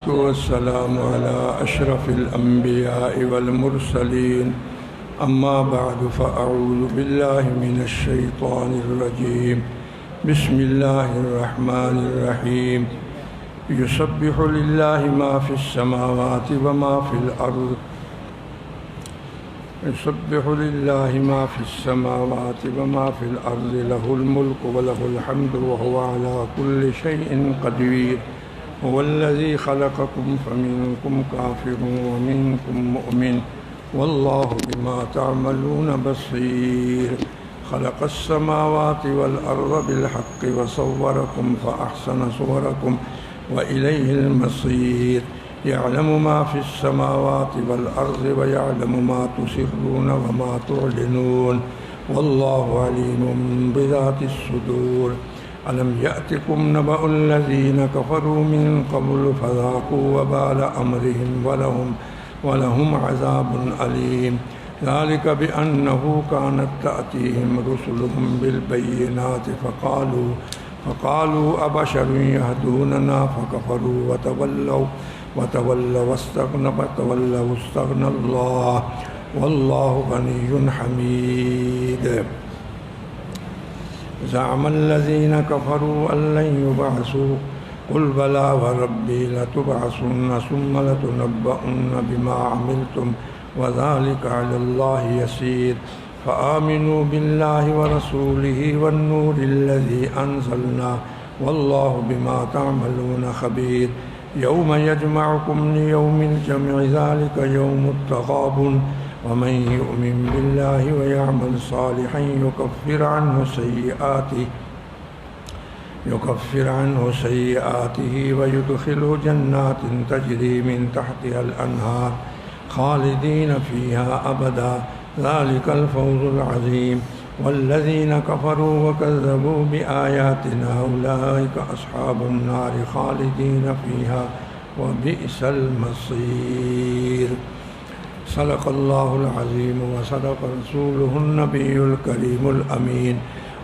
والسلام على أشرف الأنبياء والمرسلين أما بعد فأعوذ بالله من الشيطان الرجيم بسم الله الرحمن الرحيم يسبح لله ما في السماوات وما في الأرض يسبح لله ما في السماوات وما في الأرض له الملك وله الحمد وهو على كل شيء قدير هو الذي خلقكم فمنكم كافر ومنكم مؤمن والله بما تعملون بصير خلق السماوات والأرض بالحق وصوركم فأحسن صوركم وإليه المصير يعلم ما في السماوات والأرض ويعلم ما تسرون وما تعلنون والله عليم بذات الصدور ألم يأتكم نبأ الذين كفروا من قبل فذاقوا وبال أمرهم ولهم عذاب أليم ذلك بأنه كانت تأتيهم رسلهم بالبينات فقالوا أبشر يهدوننا فكفروا وتولوا واستغنى الله والله غني حميد زعم الذين كفروا أن لن يبعثوا قل بلى وربي لتبعثن ثم لتنبؤن بما عملتم وذلك على الله يسير فآمنوا بالله ورسوله والنور الذي أنزلنا والله بما تعملون خبير يوم يجمعكم ليوم الجمع ذلك يوم التغابن ومن يؤمن بالله ويعمل صالحا يكفر عنه سيئاته ويدخله جنات تجري من تحتها الأنهار خالدين فيها أبدا ذلك الفوز العظيم والذين كفروا وكذبوا بآياتنا أولئك أصحاب النار خالدين فيها وبئس المصير صدق الله العظيم وصدق رسوله النبي الكريم الأمين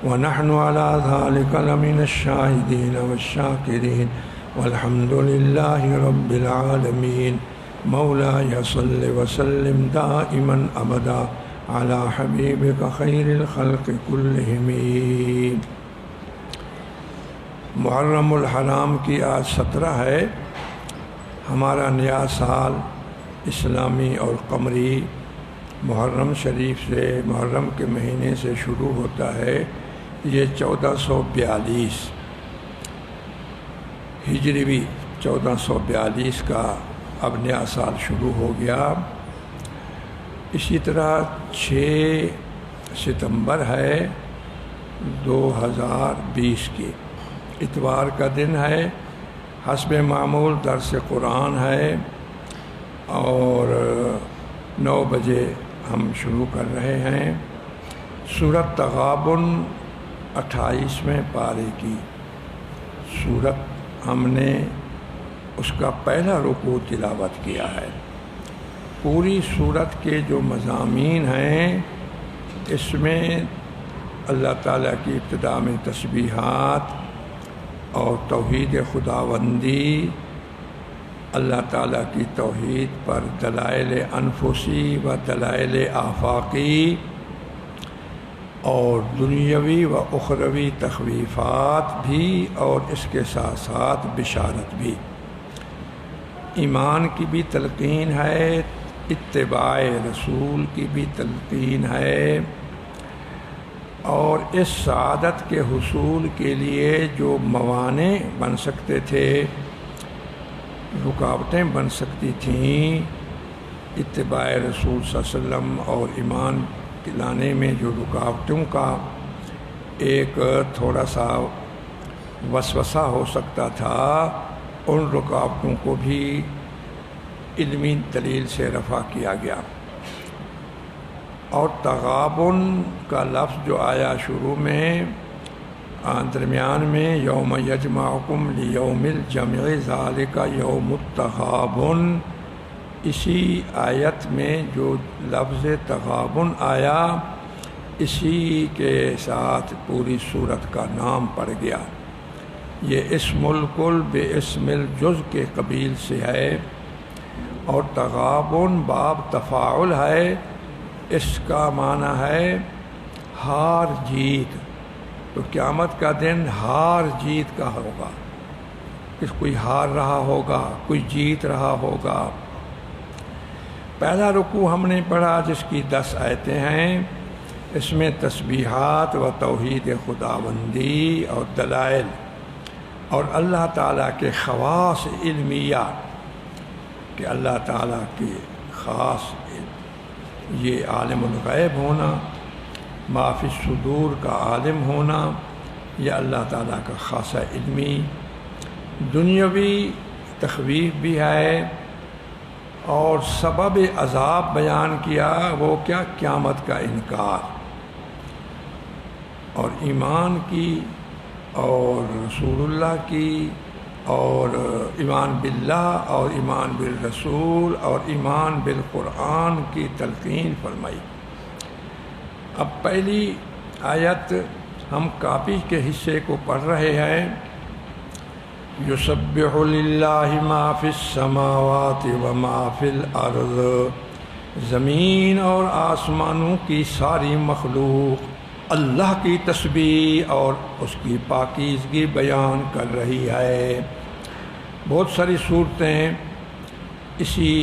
ونحن على ذلك لمن الشاهدين والشاكرين والحمد لله رب العالمين مولاي صل وسلم دائما أبدا على حبيبك خير الخلق كلهم محرم الحرام کی آج 17 ہے. ہمارا نیا سال اسلامی اور قمری محرم شریف سے محرم کے مہینے سے شروع ہوتا ہے. یہ 1442 ہجری 1442 کا اب نیا سال شروع ہو گیا. اسی طرح 6 ستمبر ہے 2020 کی اتوار کا دن ہے. حسب معمول درس قرآن ہے اور 9 بجے ہم شروع کر رہے ہیں. سورۃ تغابن 28ویں پارے کی سورت ہم نے اس کا پہلا رکوع تلاوت کیا ہے. پوری سورت کے جو مضامین ہیں اس میں اللہ تعالیٰ کی ابتدا میں تسبیحات اور توحید خداوندی، اللہ تعالیٰ کی توحید پر دلائل انفسی و دلائل آفاقی اور دنیاوی و اخروی تخویفات بھی اور اس کے ساتھ ساتھ بشارت بھی. ایمان کی بھی تلقین ہے، اتباع رسول کی بھی تلقین ہے اور اس سعادت کے حصول کے لیے جو موانع بن سکتے تھے، رکاوٹیں بن سکتی تھیں اتباع رسول صلی اللہ علیہ وسلم اور ایمان لانے میں جو رکاوٹوں کا ایک تھوڑا سا وسوسہ ہو سکتا تھا، ان رکاوٹوں کو بھی علمی دلیل سے رفع کیا گیا. اور تغابن کا لفظ جو آیا شروع میں درمیان میں یوم یجمعکم لیوم الجمع ذالک یوم التغابن، اسی آیت میں جو لفظ تغابن آیا اسی کے ساتھ پوری سورت کا نام پڑ گیا. یہ اسم الکل بے اسم الجز کے قبیل سے ہے، اور تغابن باب تفاعل ہے، اس کا معنی ہے ہار جیت۔ تو قیامت کا دن ہار جیت کا ہوگا، کوئی ہار رہا ہوگا، کوئی جیت رہا ہوگا۔ پہلا رکوع ہم نے پڑھا جس کی 10 آیتیں ہیں، اس میں تسبیحات و توحید خداوندی اور دلائل اور اللہ تعالیٰ کے خواص علمیہ کہ اللہ تعالیٰ کے خاص یہ عالم الغیب ہونا، ما فی الصدور کا عالم ہونا، یہ اللہ تعالیٰ کا خاصہ علمی دنیاوی تخویف بھی ہے، اور سبب عذاب بیان کیا، وہ کیا؟ قیامت کا انکار اور ایمان کی اور رسول اللہ کی اور ایمان باللہ اور ایمان بالرسول اور ایمان بالقرآن کی تلقین فرمائی۔ اب پہلی آیت ہم کاپی کے حصے کو پڑھ رہے ہیں، یسبح للہ ما فی السماوات و ما فی الارض، زمین اور آسمانوں کی ساری مخلوق اللہ کی تسبیح اور اس کی پاکیزگی بیان کر رہی ہے۔ بہت ساری صورتیں اسی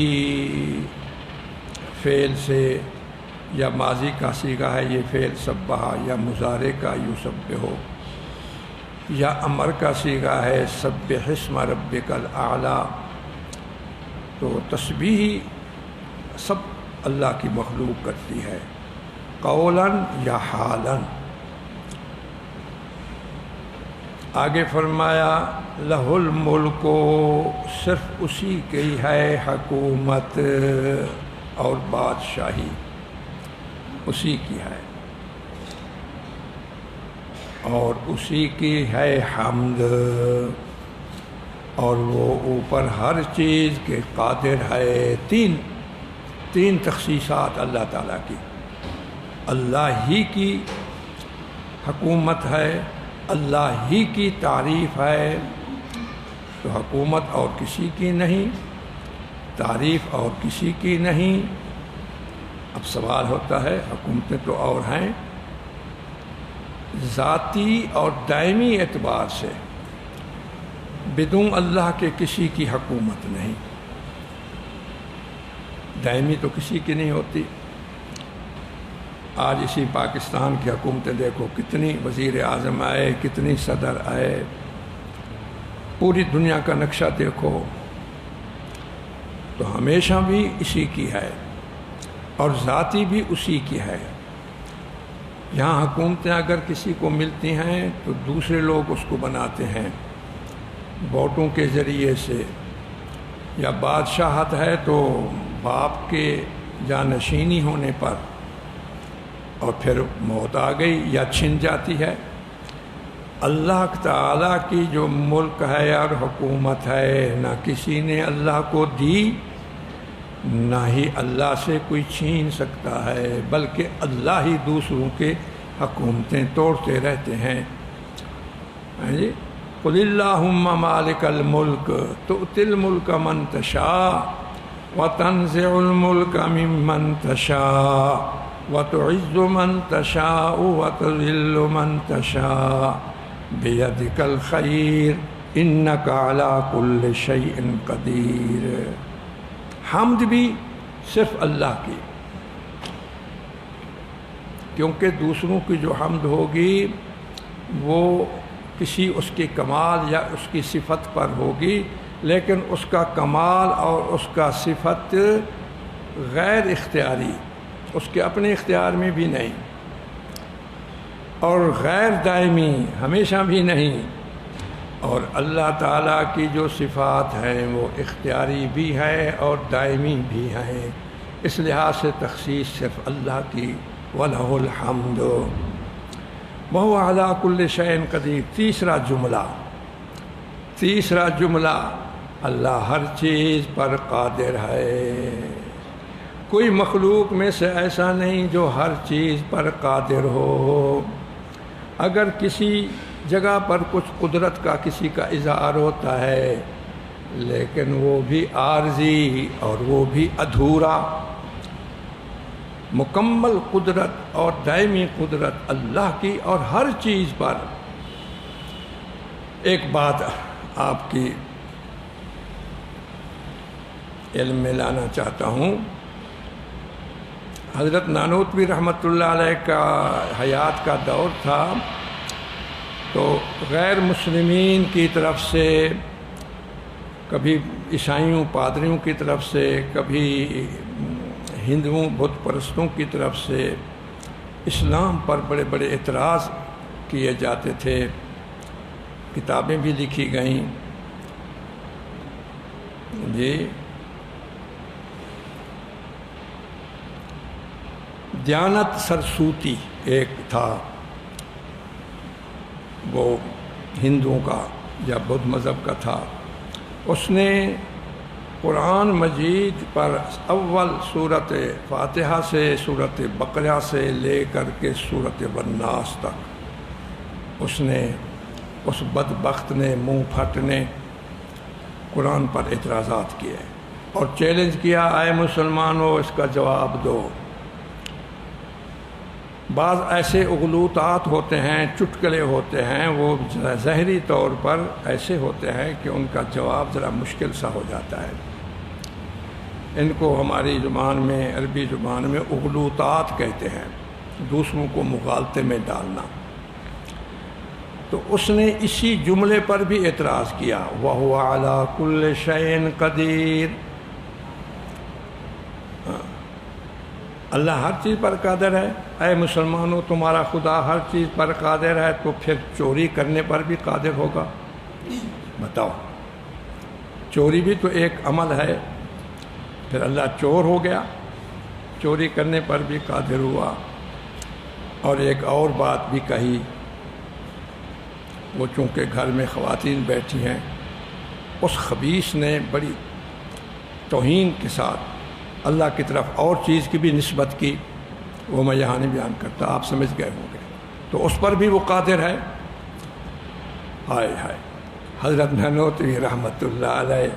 فعل سے، یا ماضی کا صیغہ ہے یہ فعل سبح، یا مضارع کا یسبح، یا امر کا صیغہ ہے سبح اسم ربک الاعلی۔ تو تسبیح سب اللہ کی مخلوق کرتی ہے، قولاً یا حالاً۔ آگے فرمایا لہ الملک، صرف اسی کی ہے حکومت اور بادشاہی، اسی کی ہے، اور اسی کی ہے حمد، اور وہ اوپر ہر چیز کے قادر ہے۔ تین تخصیصات اللہ تعالیٰ کی، اللہ ہی کی حکومت ہے، اللہ ہی کی تعریف ہے، تو حکومت اور کسی کی نہیں، تعریف اور کسی کی نہیں۔ اب سوال ہوتا ہے حکومتیں تو اور ہیں، ذاتی اور دائمی اعتبار سے بدون اللہ کے کسی کی حکومت نہیں، دائمی تو کسی کی نہیں ہوتی۔ آج اسی پاکستان کی حکومتیں دیکھو، کتنی وزیر اعظم آئے، کتنی صدر آئے، پوری دنیا کا نقشہ دیکھو تو ہمیشہ بھی اسی کی ہے، اور ذاتی بھی اسی کی ہے۔ یہاں حکومتیں اگر کسی کو ملتی ہیں تو دوسرے لوگ اس کو بناتے ہیں ووٹوں کے ذریعے سے، یا بادشاہت ہے تو باپ کے جانشینی ہونے پر، اور پھر موت آ گئی یا چھن جاتی ہے۔ اللہ تعالیٰ کی جو ملک ہے اور حکومت ہے، نہ کسی نے اللہ کو دی، نہ ہی اللہ سے کوئی چھین سکتا ہے، بلکہ اللہ ہی دوسروں کے حکومتیں توڑتے رہتے ہیں۔ جی قل اللہم مالک الملک تؤتی الملک من تشاء وتنزع الملک ممن تشاء وتعز من تشاء وتذل من تشاء بیدک الخیر انک علی کل شیء قدیر۔ حمد بھی صرف اللہ کی، کیونکہ دوسروں کی جو حمد ہوگی وہ کسی اس کے کمال یا اس کی صفت پر ہوگی، لیکن اس کا کمال اور اس کا صفت غیر اختیاری، اس کے اپنے اختیار میں بھی نہیں، اور غیر دائمی، ہمیشہ بھی نہیں۔ اور اللہ تعالیٰ کی جو صفات ہیں وہ اختیاری بھی ہے اور دائمی بھی ہیں، اس لحاظ سے تخصیص صرف اللہ کی، وَلَهُ الْحَمْدُ وَهُوَ عَلَىٰ كُلِّ شَيْءٍ قَدِيرٌ۔ تیسرا جملہ اللہ ہر چیز پر قادر ہے، کوئی مخلوق میں سے ایسا نہیں جو ہر چیز پر قادر ہو۔ اگر کسی جگہ پر کچھ قدرت کا کسی کا اظہار ہوتا ہے، لیکن وہ بھی عارضی اور وہ بھی ادھورا۔ مکمل قدرت اور دائمی قدرت اللہ کی، اور ہر چیز پر۔ ایک بات آپ کی علم میں لانا چاہتا ہوں، حضرت نانوتوی رحمۃ اللہ علیہ کا حیات کا دور تھا، تو غیر مسلمین کی طرف سے، کبھی عیسائیوں پادریوں کی طرف سے، کبھی ہندوؤں بت پرستوں کی طرف سے اسلام پر بڑے بڑے اعتراض کیے جاتے تھے، کتابیں بھی لکھی گئیں۔ جی، دیانت سرسوتی ایک تھا، وہ ہندوؤں کا یا بدھ مذہب کا تھا، اس نے قرآن مجید پر اول سورۃ فاتحہ سے، سورۃ بقرہ سے لے کر کے سورۃ والناس تک اس بدبخت نے، منہ پھٹ نے قرآن پر اعتراضات کیے اور چیلنج کیا، اے مسلمانوں اس کا جواب دو۔ بعض ایسے اغلوطات ہوتے ہیں، چٹکلے ہوتے ہیں، وہ ظاہری طور پر ایسے ہوتے ہیں کہ ان کا جواب ذرا مشکل سا ہو جاتا ہے۔ ان کو ہماری زبان میں، عربی زبان میں اغلوطات کہتے ہیں، دوسروں کو مغالطے میں ڈالنا۔ تو اس نے اسی جملے پر بھی اعتراض کیا، وَهُوَ عَلَىٰ كُلِّ شَيْءٍ قَدِيرٌ، اللہ ہر چیز پر قادر ہے۔ اے مسلمانوں، تمہارا خدا ہر چیز پر قادر ہے، تو پھر چوری کرنے پر بھی قادر ہوگا؟ بتاؤ، چوری بھی تو ایک عمل ہے، پھر اللہ چور ہو گیا، چوری کرنے پر بھی قادر ہوا۔ اور ایک اور بات بھی کہی، وہ چونکہ گھر میں خواتین بیٹھی ہیں، اس خبیث نے بڑی توہین کے ساتھ اللہ کی طرف اور چیز کی بھی نسبت کی، وہ میں یہاں نہیں بیان کرتا، آپ سمجھ گئے ہوں گے۔ تو اس پر بھی وہ قادر ہے۔ ہائے ہائے، حضرت نانوتوی رحمۃ اللہ علیہ،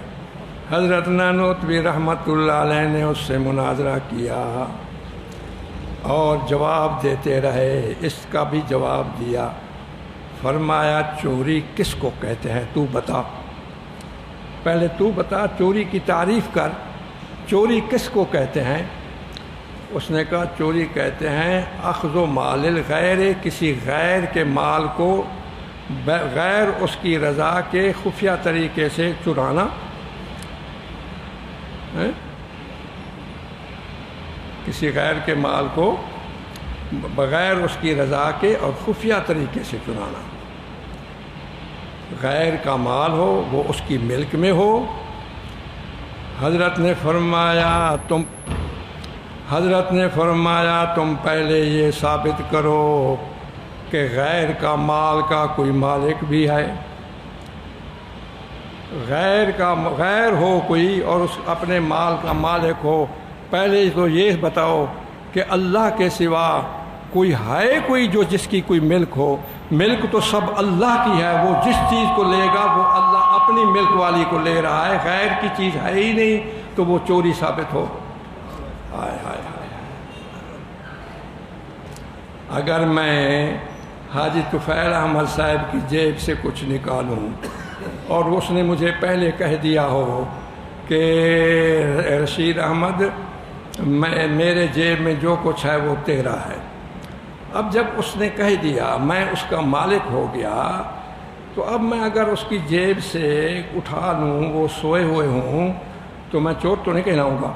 حضرت نانوتوی رحمۃ اللہ علیہ نے اس سے مناظرہ کیا اور جواب دیتے رہے، اس کا بھی جواب دیا۔ فرمایا، چوری کس کو کہتے ہیں تو بتا، پہلے تو بتا، چوری کی تعریف کر، چوری کس کو کہتے ہیں؟ اس نے کہا، چوری کہتے ہیں اخذ و مال الغیر، کسی غیر کے مال کو بغیر اس کی رضا کے خفیہ طریقے سے چرانا، کسی غیر کے مال کو بغیر اس کی رضا کے اور خفیہ طریقے سے چرانا۔ غیر کا مال ہو، وہ اس کی ملک میں ہو۔ حضرت نے فرمایا تم پہلے یہ ثابت کرو کہ غیر کا مال کا کوئی مالک بھی ہے، غیر ہو کوئی اور اس اپنے مال کا مالک ہو۔ پہلے تو یہ بتاؤ کہ اللہ کے سوا کوئی ہے کوئی جو جس کی کوئی ملک ہو؟ ملک تو سب اللہ کی ہے، وہ جس چیز کو لے گا وہ اللہ اپنی ملک والی کو لے رہا ہے، غیر کی چیز ہے ہی نہیں، تو وہ چوری ثابت ہو۔ ہائے ہائے ہائے، اگر میں حاجی طفیل احمد صاحب کی جیب سے کچھ نکالوں اور اس نے مجھے پہلے کہہ دیا ہو کہ رشید احمد، میرے جیب میں جو کچھ ہے وہ تیرا ہے، اب جب اس نے کہہ دیا میں اس کا مالک ہو گیا، تو اب میں اگر اس کی جیب سے اٹھا لوں، وہ سوئے ہوئے ہوں، تو میں چور تو نہیں کہلاؤں گا۔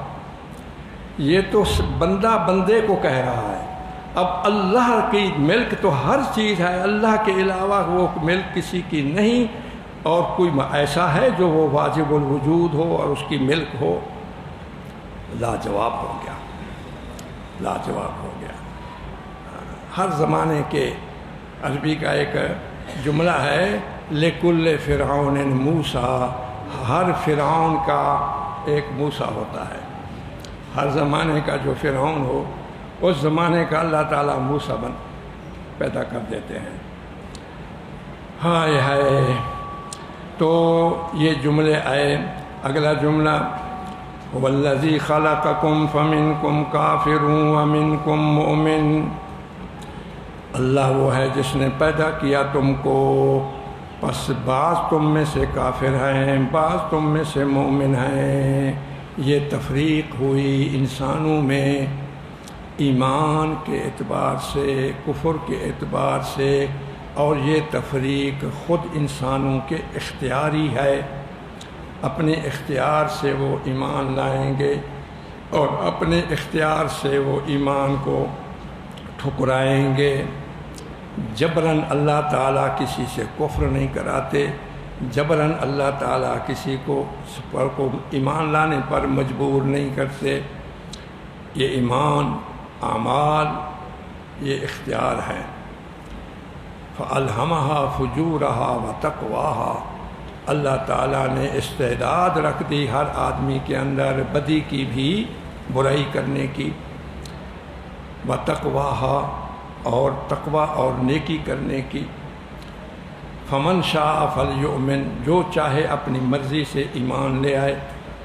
یہ تو بندہ بندے کو کہہ رہا ہے۔ اب اللہ کی ملک تو ہر چیز ہے، اللہ کے علاوہ وہ ملک کسی کی نہیں، اور کوئی ایسا ہے جو وہ واجب الوجود ہو اور اس کی ملک ہو؟ لاجواب ہو گیا، لاجواب ہو گیا۔ ہر زمانے کے، عربی کا ایک جملہ ہے، لِكُلِّ فِرْعَوْنٍ مُوسَىٰ، ہر فرعون کا ایک موسیٰ ہوتا ہے۔ ہر زمانے کا جو فرعون ہو، اس زمانے کا اللہ تعالیٰ موسیٰ پیدا کر دیتے ہیں۔ ہائے ہائے. تو یہ جملے آئے. اگلا جملہ والذی خلقکم فمنکم کافر ومنکم مؤمن. اللہ وہ ہے جس نے پیدا کیا تم کو، پس بعض تم میں سے کافر ہیں، بعض تم میں سے مومن ہیں. یہ تفریق ہوئی انسانوں میں ایمان کے اعتبار سے، کفر کے اعتبار سے، اور یہ تفریق خود انسانوں کے اختیاری ہے. اپنے اختیار سے وہ ایمان لائیں گے اور اپنے اختیار سے وہ ایمان کو ٹھکرائیں گے. جبراً اللہ تعالیٰ کسی سے کفر نہیں کراتے، جبراً اللہ تعالیٰ کسی کو ایمان لانے پر مجبور نہیں کرتے. یہ ایمان، اعمال، یہ اختیار ہے. فَأَلْهَمَهَا فُجُورَهَا وَتَقْوَاهَا. اللہ تعالیٰ نے استعداد رکھ دی ہر آدمی کے اندر بدی کی بھی، برائی کرنے کی. وَتَقْوَاهَا، اور تقوی اور نیکی کرنے کی. فمن شاء فلیؤمن، جو چاہے اپنی مرضی سے ایمان لے آئے.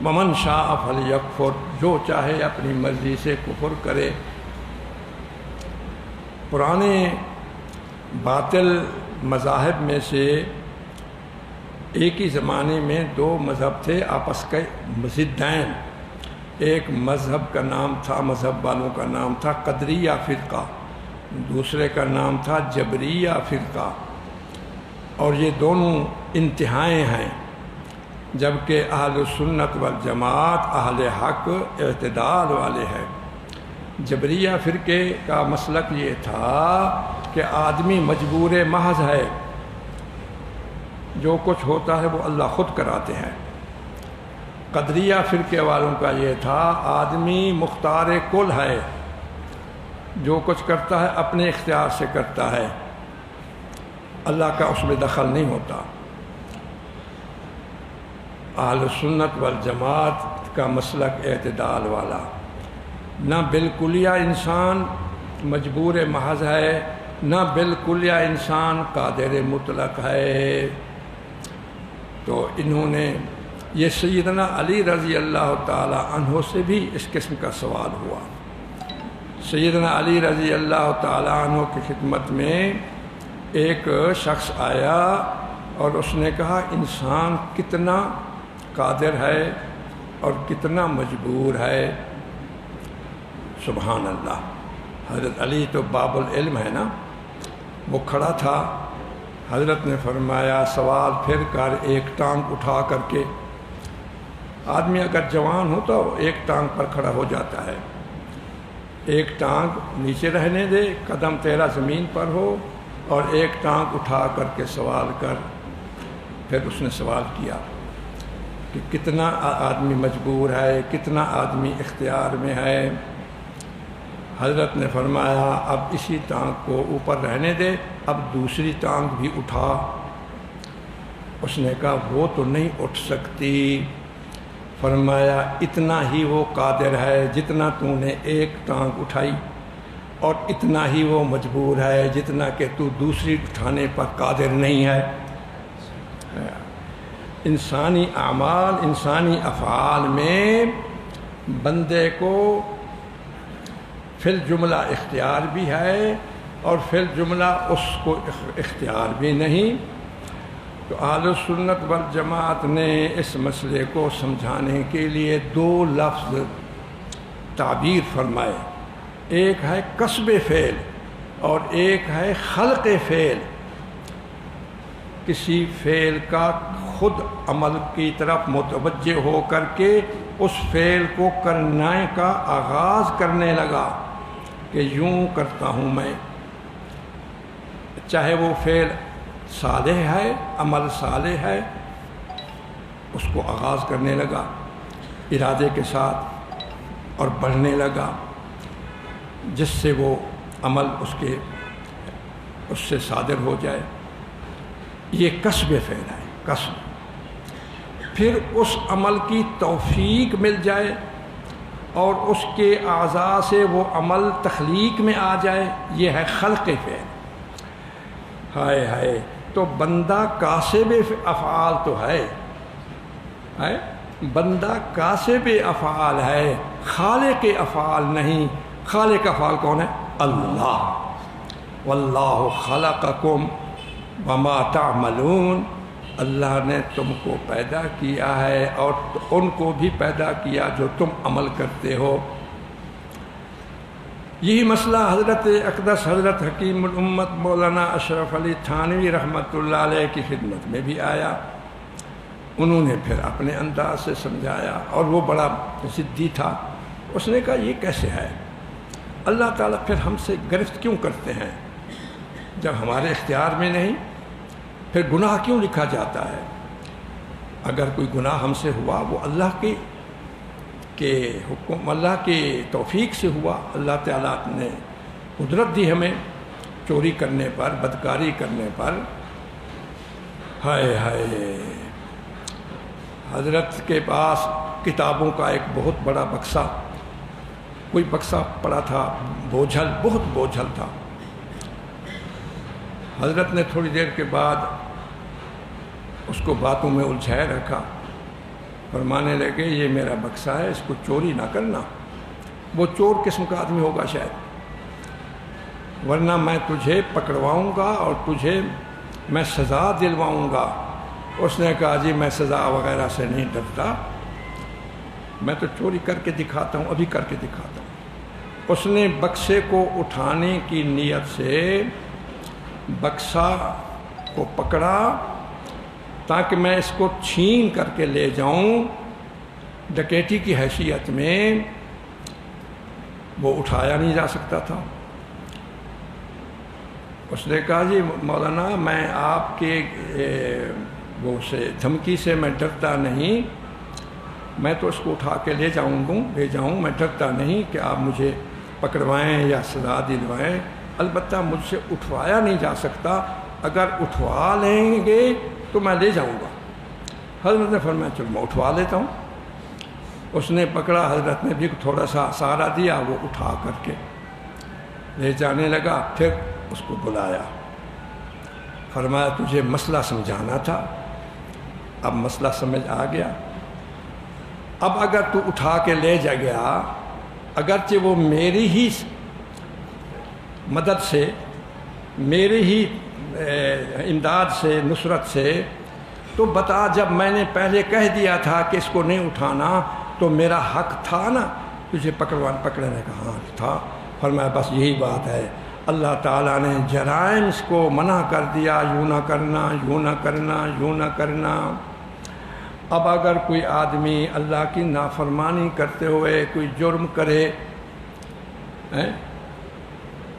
ومن شاء فلیکفر، جو چاہے اپنی مرضی سے کفر کرے. پرانے باطل مذاہب میں سے ایک ہی زمانے میں دو مذہب تھے آپس کے ضدین. ایک مذہب کا نام تھا، مذہب والوں کا نام تھا قدریہ فرقہ، دوسرے کا نام تھا جبریہ فرقہ. اور یہ دونوں انتہائیں ہیں، جبکہ اہل سنت والجماعت اہل حق اعتدال والے ہیں. جبریہ فرقے کا مسلک یہ تھا کہ آدمی مجبور محض ہے، جو کچھ ہوتا ہے وہ اللہ خود کراتے ہیں. قدریہ فرقے والوں کا یہ تھا آدمی مختار کل ہے، جو کچھ کرتا ہے اپنے اختیار سے کرتا ہے، اللہ کا اس میں دخل نہیں ہوتا. اہل سنت والجماعت کا مسلک اعتدال والا، نہ بالکلیہ انسان مجبور محض ہے، نہ بالکلیہ انسان قادر مطلق ہے. تو انہوں نے یہ سیدنا علی رضی اللہ تعالی عنہ سے بھی اس قسم کا سوال ہوا. سیدنا علی رضی اللہ تعالی عنہ کی خدمت میں ایک شخص آیا اور اس نے کہا انسان کتنا قادر ہے اور کتنا مجبور ہے. سبحان اللہ. حضرت علی تو باب العلم ہے نا، وہ کھڑا تھا. حضرت نے فرمایا سوال پھر کر ایک ٹانگ اٹھا کر کے. آدمی اگر جوان ہو تو ایک ٹانگ پر کھڑا ہو جاتا ہے، ایک ٹانگ نیچے رہنے دے، قدم تیرا زمین پر ہو، اور ایک ٹانگ اٹھا کر کے سوال کر. پھر اس نے سوال کیا کہ کتنا آدمی مجبور ہے، کتنا آدمی اختیار میں ہے. حضرت نے فرمایا اب اسی ٹانگ کو اوپر رہنے دے، اب دوسری ٹانگ بھی اٹھا. اس نے کہا وہ تو نہیں اٹھ سکتی. فرمایا اتنا ہی وہ قادر ہے جتنا تو نے ایک ٹانگ اٹھائی، اور اتنا ہی وہ مجبور ہے جتنا کہ تو دوسری اٹھانے پر قادر نہیں ہے. انسانی اعمال، انسانی افعال میں بندے کو فی الجملہ اختیار بھی ہے اور فی الجملہ اس کو اختیار بھی نہیں. تو اہل سنت والجماعت نے اس مسئلے کو سمجھانے کے لیے دو لفظ تعبیر فرمائے. ایک ہے کسب فعل اور ایک ہے خلق فعل. کسی فعل کا خود عمل کی طرف متوجہ ہو کر کے اس فعل کو کرنے کا آغاز کرنے لگا کہ یوں کرتا ہوں میں، چاہے وہ فعل صالح ہے، عمل صالح ہے، اس کو آغاز کرنے لگا ارادے کے ساتھ اور بڑھنے لگا، جس سے وہ عمل اس سے صادر ہو جائے. یہ کسب فعل ہے، کسب. پھر اس عمل کی توفیق مل جائے اور اس کے اعضاء سے وہ عمل تخلیق میں آ جائے، یہ ہے خلق فعل. ہائے ہائے، تو بندہ کاسب افعال تو ہے، بندہ کاسب افعال ہے، خالق افعال نہیں۔ خالق افعال کون ہے؟ اللہ۔ واللہ خلقکم وما تعملون، اللہ نے تم کو پیدا کیا ہے اور ان کو بھی پیدا کیا جو تم عمل کرتے ہو۔ یہی مسئلہ حضرت اقدس حضرت حکیم الامت مولانا اشرف علی تھانوی رحمۃ اللہ علیہ کی خدمت میں بھی آیا، انہوں نے پھر اپنے انداز سے سمجھایا، اور وہ بڑا ضدی تھا۔ اس نے کہا یہ کیسے ہے؟ اللہ تعالیٰ پھر ہم سے گرفت کیوں کرتے ہیں جب ہمارے اختیار میں نہیں؟ پھر گناہ کیوں لکھا جاتا ہے؟ اگر کوئی گناہ ہم سے ہوا وہ اللہ کے حکم، اللہ کے توفیق سے ہوا۔ اللہ تعالیٰ نے قدرت دی ہمیں چوری کرنے پر، بدکاری کرنے پر۔ ہائے ہائے، حضرت کے پاس کتابوں کا ایک بہت بڑا بکسہ، کوئی بکسہ پڑا تھا، بوجھل، بہت بوجھل تھا۔ حضرت نے تھوڑی دیر کے بعد اس کو باتوں میں الجھائے رکھا، فرمانے لگے یہ میرا بکسہ ہے، اس کو چوری نہ کرنا۔ وہ چور قسم کا آدمی ہوگا شاید، ورنہ میں تجھے پکڑواؤں گا اور تجھے میں سزا دلواؤں گا۔ اس نے کہا جی میں سزا وغیرہ سے نہیں ڈرتا، میں تو چوری کر کے دکھاتا ہوں، ابھی کر کے دکھاتا ہوں۔ اس نے بکسے کو اٹھانے کی نیت سے بکسہ کو پکڑا تاکہ میں اس کو چھین کر کے لے جاؤں، ڈکیتی کی حیثیت میں۔ وہ اٹھایا نہیں جا سکتا تھا۔ اس نے کہا جی مولانا میں آپ کے وہ سے دھمکی سے میں ڈرتا نہیں، میں تو اس کو اٹھا کے لے جاؤں، میں ڈرتا نہیں کہ آپ مجھے پکڑوائیں یا سزا دلوائیں، البتہ مجھ سے اٹھوایا نہیں جا سکتا، اگر اٹھوا لیں گے تو میں لے جاؤں گا۔ حضرت نے فرمایا چلو میں اٹھوا لیتا ہوں۔ اس نے پکڑا، حضرت نے بھی تھوڑا سا سہارا دیا، وہ اٹھا کر کے لے جانے لگا۔ پھر اس کو بلایا، فرمایا تجھے مسئلہ سمجھانا تھا، اب مسئلہ سمجھ آ گیا۔ اب اگر تو اٹھا کے لے جا گیا، اگرچہ وہ میری ہی مدد سے، میری ہی امداد سے، نصرت سے، تو بتا جب میں نے پہلے کہہ دیا تھا کہ اس کو نہیں اٹھانا تو میرا حق تھا نا تجھے پکڑنے کا؟ ہاں تھا۔ فرمایا بس یہی بات ہے، اللہ تعالیٰ نے جرائم اس کو منع کر دیا، یوں نہ کرنا، یوں نہ کرنا، یوں نہ کرنا۔ اب اگر کوئی آدمی اللہ کی نافرمانی کرتے ہوئے کوئی جرم کرے،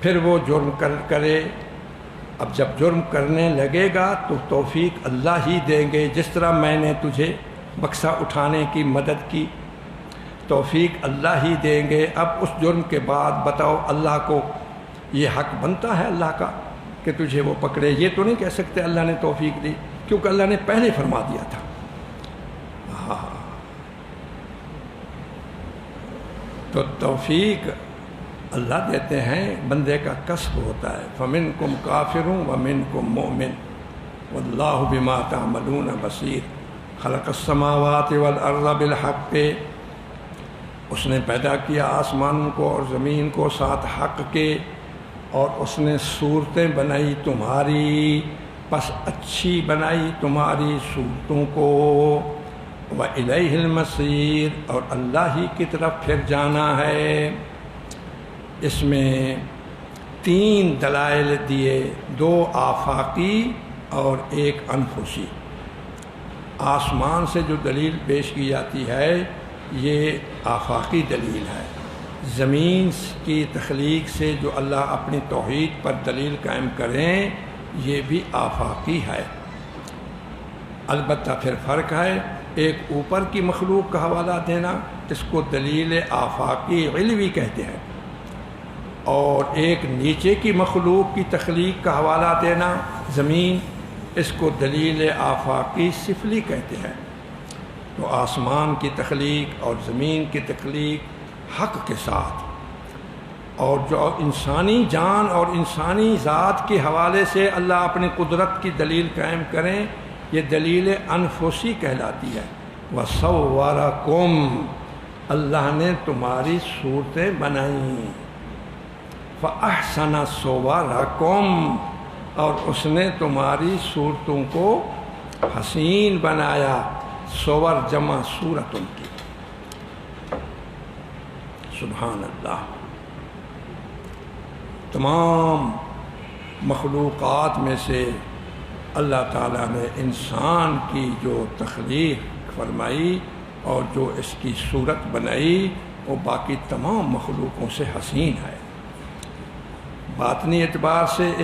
پھر وہ جرم کرے، اب جب جرم کرنے لگے گا تو توفیق اللہ ہی دیں گے، جس طرح میں نے تجھے بکسہ اٹھانے کی مدد کی، توفیق اللہ ہی دیں گے۔ اب اس جرم کے بعد بتاؤ اللہ کو یہ حق بنتا ہے اللہ کا کہ تجھے وہ پکڑے؟ یہ تو نہیں کہہ سکتے اللہ نے توفیق دی، کیونکہ اللہ نے پہلے فرما دیا تھا۔ تو توفیق اللہ دیتے ہیں، بندے کا کسب ہوتا ہے۔ فَمِنْكُمْ كَافِرٌ وَمِنْكُمْ مُؤْمِنٌ وَاللَّهُ بِمَا تَعْمَلُونَ بَصِيرٌ۔ خَلَقَ السَّمَاوَاتِ وَالْأَرْضَ بِالْحَقِّ، اس نے پیدا کیا آسمان کو اور زمین کو ساتھ حق کے، اور اس نے صورتیں بنائی تمہاری، پس اچھی بنائی تمہاری صورتوں کو۔ وَإِلَيْهِ الْمَصِيرُ، اور اللہ ہی کی طرف پھر جانا ہے۔ اس میں 3 دلائل دیے، 2 آفاقی اور 1 انفسی۔ آسمان سے جو دلیل پیش کی جاتی ہے یہ آفاقی دلیل ہے، زمین کی تخلیق سے جو اللہ اپنی توحید پر دلیل قائم کریں یہ بھی آفاقی ہے۔ البتہ پھر فرق ہے، ایک اوپر کی مخلوق کا حوالہ دینا، اس کو دلیل آفاقی علوی کہتے ہیں، اور ایک نیچے کی مخلوق کی تخلیق کا حوالہ دینا، زمین، اس کو دلیل آفاقی سفلی کہتے ہیں۔ تو آسمان کی تخلیق اور زمین کی تخلیق حق کے ساتھ، اور جو انسانی جان اور انسانی ذات کے حوالے سے اللہ اپنی قدرت کی دلیل قائم کریں، یہ دلیل انفسی کہلاتی ہے۔ وَصَوَّرَكُمْ، اللہ نے تمہاری صورتیں بنائیں، فَأَحْسَنَ صُوَرَكُمْ، اور اس نے تمہاری صورتوں کو حسین بنایا۔ صور جمع صورت ان کی، سبحان اللہ۔ تمام مخلوقات میں سے اللہ تعالیٰ نے انسان کی جو تخلیق فرمائی اور جو اس کی صورت بنائی وہ باقی تمام مخلوقوں سے حسین ہے۔ باطنی اعتبار سے اس